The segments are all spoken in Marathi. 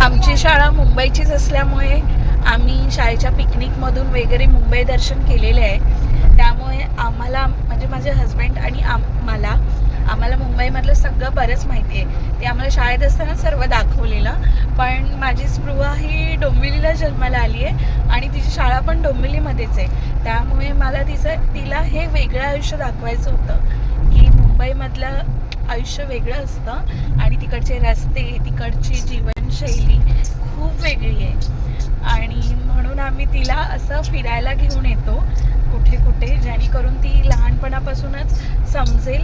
आमची शाळा मुंबईचीच असल्यामुळे आम्ही शाळेच्या पिकनिकमधून वगैरे मुंबई दर्शन केलेले आहे. त्यामुळे आम्हाला म्हणजे माझे हस्बंड आणि आम्हाला मुंबईमधलं सगळं बरंच माहिती आहे. ते आम्हाला शाळेत असताना सर्व दाखवलेलं. पण माझी स्पृहा ही डोंबिवलीला जन्माला आली आहे आणि तिची शाळा पण डोंबिवलीमध्येच आहे. त्यामुळे मला तिला हे वेगळं आयुष्य दाखवायचं होतं की मुंबईमधलं आयुष्य वेगळं असतं आणि तिकडचे रस्ते, तिकडची जीवनशैली खूप वेगळी आहे. आणि म्हणून आम्ही तिला असं फिरायला घेऊन येतो कुठे कुठे, जेणेकरून ती लहानपणापासूनच समजेल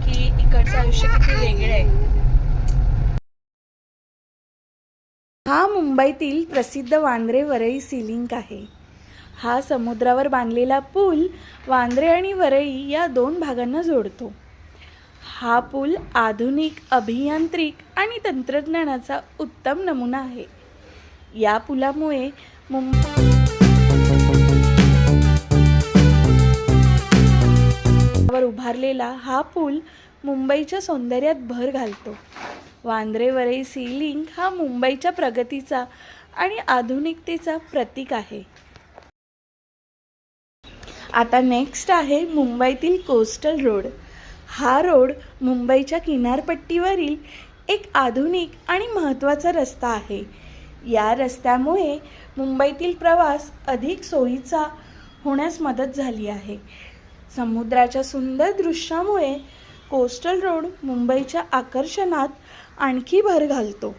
की इकडचं आयुष्य किती वेगळं आहे. हा मुंबईतील प्रसिद्ध वांद्रे वरई सी लिंक आहे. हा समुद्रावर बांधलेला पूल वांद्रे आणि वरई या 2 भागांना जोडतो. हा पूल आधुनिक अभियांत्रिक आणि तंत्रज्ञानाचा उत्तम नमुना आहे. या पुलामुळे मुंबईवर उभारलेला हा पूल मुंबईच्या सौंदर्यात भर घालतो. वांद्रे वरई सी लिंक हा मुंबईच्या प्रगतीचा आणि आधुनिकतेचा प्रतीक आहे. आता नेक्स्ट आहे मुंबईतील कोस्टल रोड. हा रोड मुंबईच्या किनारपट्टीवरील एक आधुनिक आणि महत्त्वाचा रस्ता आहे. या रस्त्यामुळे मुंबईतील प्रवास अधिक सोयीचा होण्यास मदत झाली आहे. समुद्राच्या सुंदर दृश्यामुळे कोस्टल रोड मुंबईच्या आकर्षणात आणखी भर घालतो.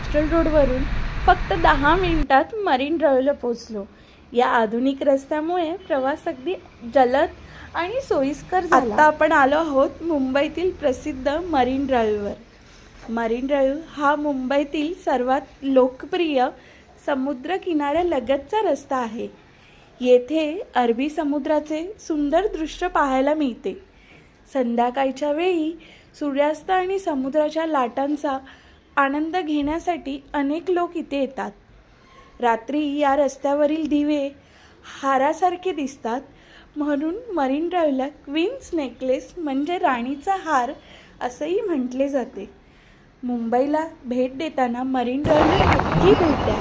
कोस्टल रोडवरून फक्त 10 मिनिटात मरीन ड्राईव्हला पोहोचलो. या आधुनिक रस्त्यामुळे प्रवास अगदी जलद आणि सोयीस्कर झाला. आता आपण आलो आहोत मुंबईतील प्रसिद्ध मरीन ड्राईव्हवर. मरीन ड्राईव्ह हा मुंबईतील सर्वात लोकप्रिय समुद्र किनाऱ्यालगतचा रस्ता आहे. येथे अरबी समुद्राचे सुंदर दृश्य पाहायला मिळते. संध्याकाळच्या वेळी सूर्यास्त आणि समुद्राच्या लाटांचा आनंद घेण्यासाठी अनेक लोक इथे येतात. रात्री या रस्त्यावरील दिवे हारासारखे दिसतात, म्हणून मरीन ड्राईव्हला क्वीन्स नेकलेस म्हणजे राणीचा हार असंही म्हटले जाते. मुंबईला भेट देताना मरीन ड्राईव्हला नक्की भेट द्या.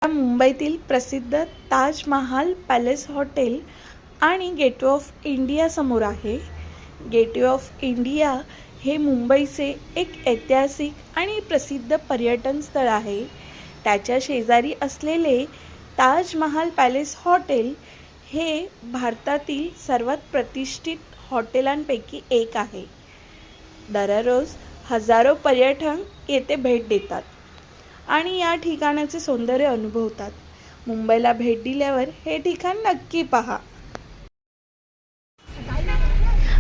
मुंबईतील प्रसिद्ध ताजमहाल पॅलेस हॉटेल आणि गेटवे ऑफ इंडिया समोर आहे. गेटवे ऑफ इंडिया हे मुंबईचे एक ऐतिहासिक आणि प्रसिद्ध पर्यटन स्थळ आहे. त्याच्या शेजारी असलेले ताजमहाल पॅलेस हॉटेल हे भारतातील सर्वात प्रतिष्ठित हॉटेलांपैकी एक आहे. दररोज हजारो पर्यटक येथे भेट देतात आणि या ठिकाणाचे सौंदर्य अनुभवतात. मुंबईला भेट दिल्यावर हे ठिकाण नक्की पहा.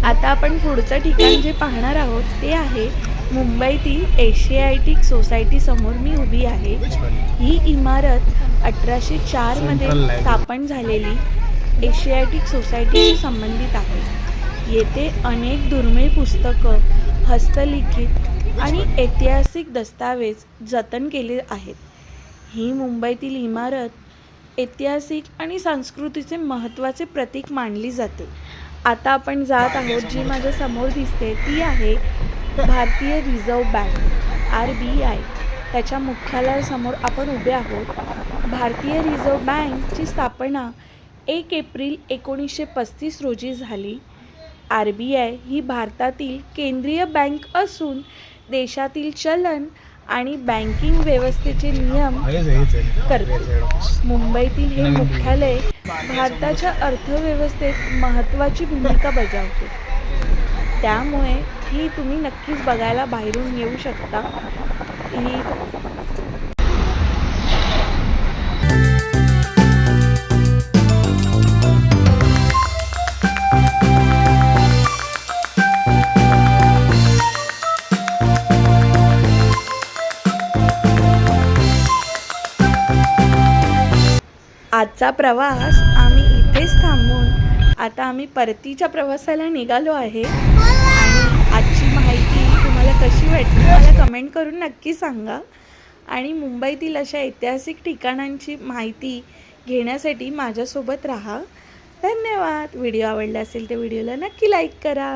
आता आपण पुढचं ठिकाण जे पाहणार आहोत ते आहे मुंबईतील एशियाटिक सोसायटी समोर मी उभी आहे. ही इमारत 1804 मध्ये स्थापन झालेली एशियाटिक सोसायटीशी संबंधित आहे. येथे अनेक दुर्मिळ पुस्तकं, हस्तलिखित आणि ऐतिहासिक दस्तावेज जतन केले आहेत. ही मुंबईतील इमारत ऐतिहासिक आणि संस्कृतीचे महत्त्वाचे प्रतीक मानली जाते. आता आपण जात आहोत, जी माझ्या समोर दिसते ती आहे भारतीय रिझर्व्ह बँक RBI. त्याच्या मुख्यालयासमोर आपण उभे आहोत. भारतीय रिझर्व्ह बँकची स्थापना 1 एप्रिल 1935 रोजी झाली. RBI ही भारतातील केंद्रीय बँक असून देशातील चलन आणि बँकिंग व्यवस्थेचे नियम करते. मुंबईतील हे मुख्यालय भारताच्या अर्थव्यवस्थेत महत्त्वाची भूमिका बजावते. त्यामुळे ही तुम्ही नक्कीच बघायला बाहेरून येऊ शकता. आजचा प्रवास आम्ही इथेच थांबून आता आम्ही परतीच्या प्रवासाला निघालो आहे. आणि आजची माहिती तुम्हाला कशी वाटली मला कमेंट करून नक्की सांगा. आणि मुंबईतील अशा ऐतिहासिक ठिकाणांची माहिती घेण्यासाठी माझ्यासोबत राहा. धन्यवाद. व्हिडिओ आवडला असेल तर व्हिडिओला नक्की लाईक करा.